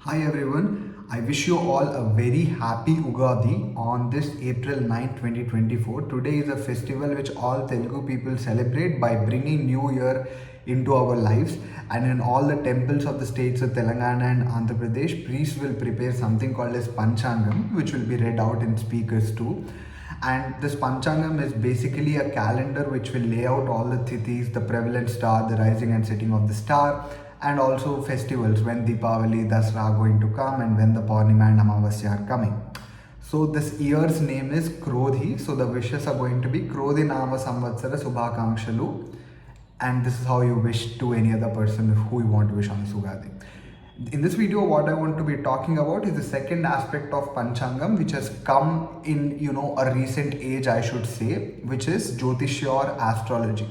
Hi everyone, I wish you all a very happy Ugadi on this April 9, 2024. Today is a festival which all Telugu people celebrate by bringing New Year into our lives, and in all the temples of the states of Telangana and Andhra Pradesh, priests will prepare something called as Panchangam, which will be read out in speakers too. And this Panchangam is basically a calendar which will lay out all the thithis, the prevalent star, the rising and setting of the star, and also festivals when Deepavali, Dasra are going to come and when the Purnima and Amavasya are coming. So this year's name is Krodhi. So the wishes are going to be Krodhi Nama Samvatsara Subhakangshalu, and this is how you wish to any other person who you want to wish on this Ugadi. In this video, what I want to be talking about is the second aspect of Panchangam, which has come in a recent age, I should say, which is Jyotishya or astrology.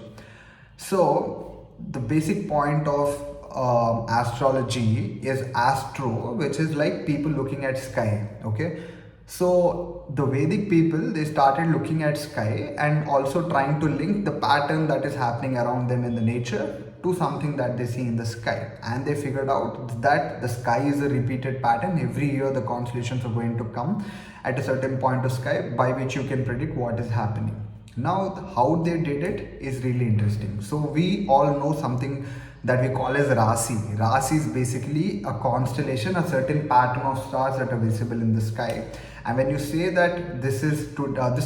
So the basic point of astrology is astro, which is like people looking at sky. Okay, so the Vedic people, they started looking at sky and also trying to link the pattern that is happening around them in the nature to something that they see in the sky, and they figured out that the sky is a repeated pattern. Every year the constellations are going to come at a certain point of sky by which you can predict what is happening. Now how they did it is really interesting. So we all know something that we call as Rasi. Rasi is basically a constellation, a certain pattern of stars that are visible in the sky. And when you say that this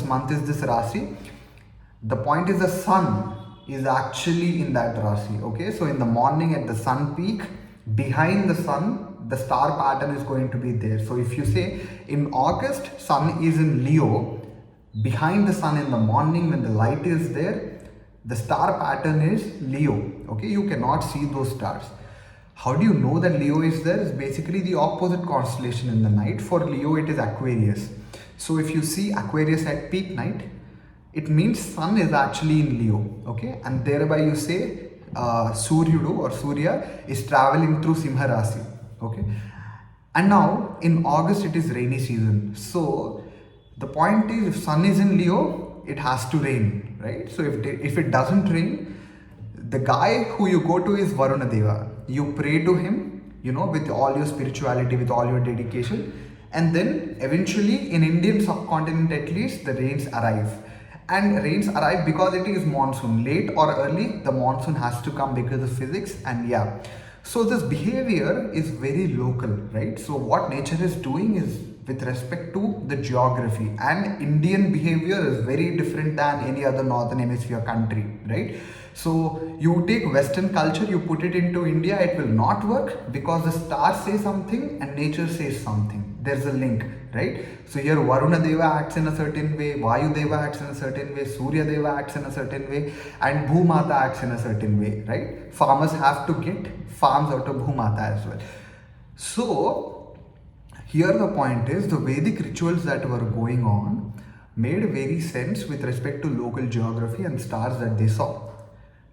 month is this Rasi, the point is the sun is actually in that Rasi. Okay, so in the morning at the sun peak, behind the sun, the star pattern is going to be there. So if you say in August, sun is in Leo, behind the sun in the morning when the light is there, the star pattern is Leo. Okay, you cannot see those stars. How do you know that Leo is there? It's basically the opposite constellation in the night. For Leo, it is Aquarius. So if you see Aquarius at peak night, it means sun is actually in Leo. Okay, and thereby you say Suryudu or Surya is traveling through Simha Rasi. Okay, and now in August it is rainy season. So the point is, if sun is in Leo, it has to rain, right? So if it doesn't rain, the guy who you go to is Varuna Deva. You pray to him, with all your spirituality, with all your dedication, and then eventually in Indian subcontinent at least, the rains arrive. And rains arrive because it is monsoon. Late or early, the monsoon has to come because of physics, and yeah. So this behavior is very local, right? So what nature is doing is with respect to the geography, and Indian behavior is very different than any other northern hemisphere country, right? So you take Western culture, you put it into India, it will not work because the stars say something and nature says something. There's a link, right? So here Varuna Deva acts in a certain way, Vayu Deva acts in a certain way, Surya Deva acts in a certain way, and Bhumata acts in a certain way, right? Farmers have to get farms out of Bhumata as well. So here the point is, the Vedic rituals that were going on made very sense with respect to local geography and stars that they saw.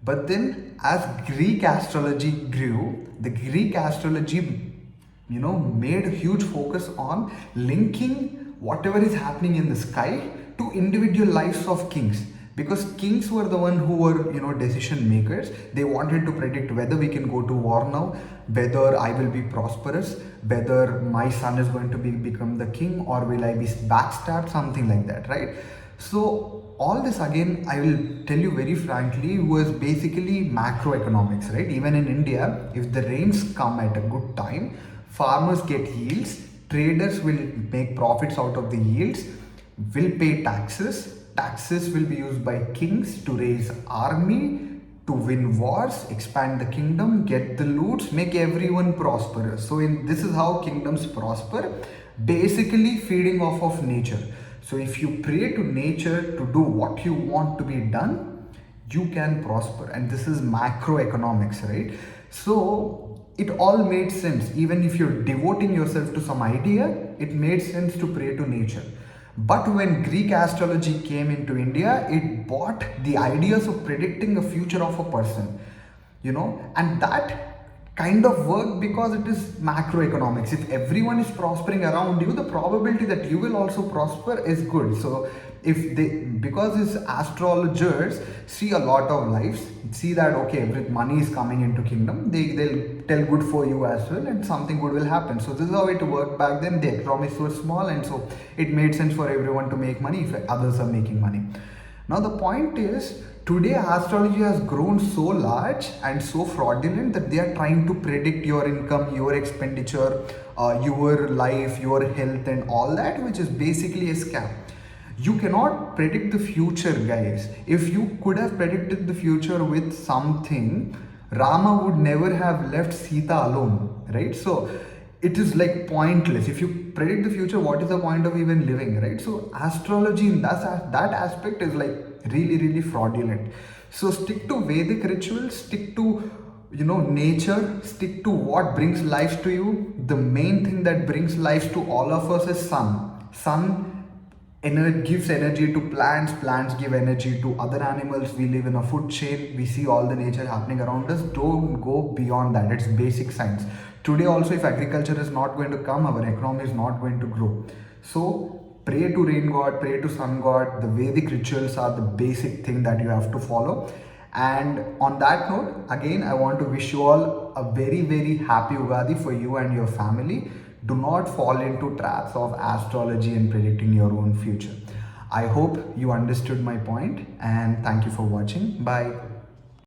But then as Greek astrology grew, the Greek astrology made a huge focus on linking whatever is happening in the sky to individual lives of kings, because kings were the one who were decision makers. They wanted to predict whether we can go to war now, whether I will be prosperous, whether my son is going to become the king, or will I be backstabbed, something like that, right? So all this, again, I will tell you very frankly, was basically macroeconomics, right? Even in India, if the rains come at a good time, farmers get yields, traders will make profits out of the yields, will pay taxes. Taxes will be used by kings to raise army, to win wars, expand the kingdom, get the loots, make everyone prosperous. So this is how kingdoms prosper, basically feeding off of nature. So if you pray to nature to do what you want to be done, you can prosper. And this is macroeconomics, right? So it all made sense. Even if you're devoting yourself to some idea, it made sense to pray to nature. But when Greek astrology came into India, it brought the ideas of predicting the future of a person, and that kind of work because it is macroeconomics. If everyone is prospering around you, the probability that you will also prosper is good. So if they, because these astrologers see a lot of lives, see that okay, every money is coming into kingdom, they'll tell good for you as well, and something good will happen. So this is how it worked back then. The economics were small, and so it made sense for everyone to make money if others are making money. Now the point is, today astrology has grown so large and so fraudulent that they are trying to predict your income, your expenditure, your life, your health, and all that, which is basically a scam. You cannot predict the future, guys. If you could have predicted the future with something, Rama would never have left Sita alone, right? So it is like pointless. If you predict the future, what is the point of even living, right? So astrology in that aspect is like really, really fraudulent. So stick to Vedic rituals, stick to nature, stick to what brings life to you. The main thing that brings life to all of us is sun. Gives energy to plants, plants give energy to other animals. We live in a food chain, we see all the nature happening around us. Don't go beyond that. It's basic science. Today also, if agriculture is not going to come, our economy is not going to grow. So pray to rain god, pray to sun god. The Vedic rituals are the basic thing that you have to follow. And on that note, again, I want to wish you all a very, very happy Ugadi for you and your family. Do not fall into traps of astrology and predicting your own future. I hope you understood my point, and thank you for watching. Bye.